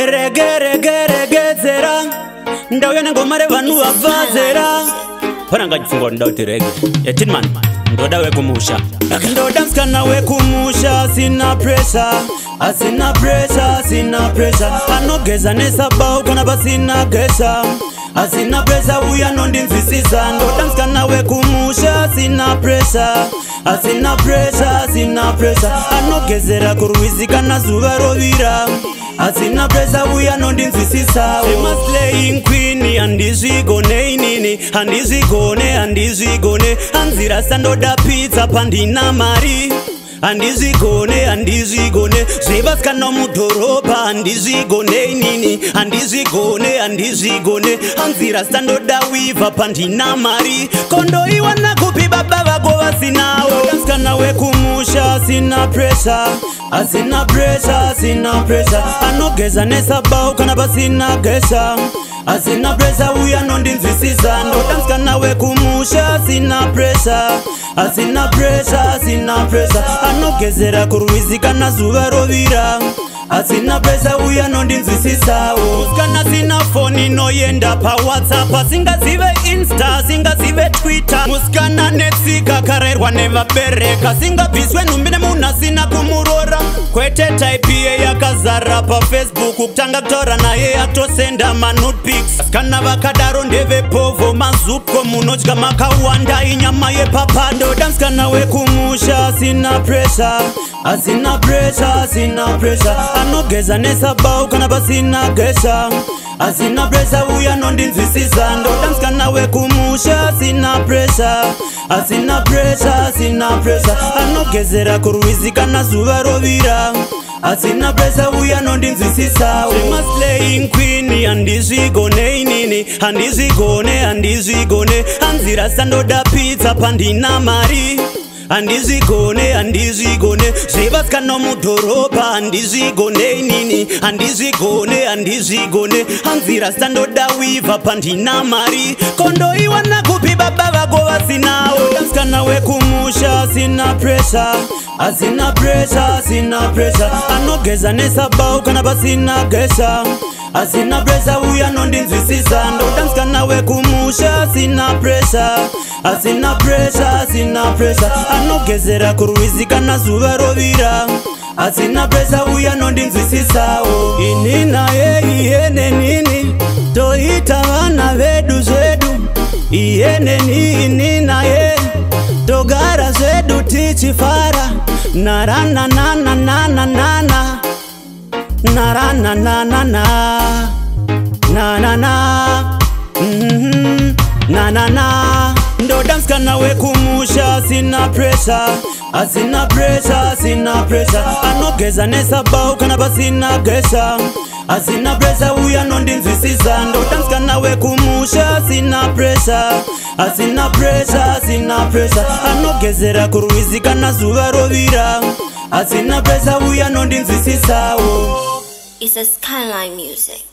Reggae ndauya nengoma revanhu vabvazera pananga chifungo ndauti rege yatinman ndoda wekumusha ndoda msikana wekumusha sina pressure anogeza nesabau kana pasina gesha asina pressure uya nondinzwisisa ndoda msikana wekumusha sina pressure anogezera kurwizi kana zuva rovira asina pressure uya nondinzwisisa slaying queen handizvigone inini handizvigone anzira sandoda pizza pandina mari handizvigone zvevasikana mudhorobha handizvigone inini handizvigone anzira sandoda wiva pandina mari kondoiwana kupi baba vako vasinawo vasikana wekumusha sina pressure anogeza nesabau kana pasina gesha asina pressure uya nondinzwisisa ndoda msikana wekumusha sina pressure anogezera kurwizi kana zuva rovira asina pressure uya nondinzwisisawo musikana sina foni noyenda pawhatsapp asingazive insta singazive twitter musikana netsika karerwa nevabereka singabviswe nhumbi nemunhu asina kumurora kwete type ye yakazara pafacebook kutanga kutaura naye atosenda manotpics asikana vakadaro ndevepovo mazupko munodya makawanda inyama yepapado musikana wekumusha sina pressure anogeza nesabau kana pasina gesha asina pressure uya nondinzwisisa ndoda musikana wekumusha sina pressure anogezera kurwizi kana zuva rovira asina pressure uya nondinzwisisa slaying queen handizvigone inini handizvigone anzira sandoda pizza pandina mari handizvigone zvevasikana mudhorobha handizvigone inini handizvigone anzira sandoda wiva pandina mari kondoiwana kupi baba vako vasinawo musikana wekumusha sina pressure anogeza nesabau kana pasina gesha asina pressure uya nondinzwisisa ndoda musikana wekumusha sina pressure anogezera kurwizi kana zuva rovira asina pressure uya nondinzwisisawo ini naye iyene nini toita vana vedu zvedu iyene ini naye togara zvedu tichifara naranananananana ndoda musikana wekumusha sina pressure anogeza nesabau kana pasina gesha asina pressure uya nondinzwisisa ndoda musikana wekumusha sina pressure anogezera kurwizi kana zuva rovira asina pressure uya nondinzwisisawo It's a Skyline Music.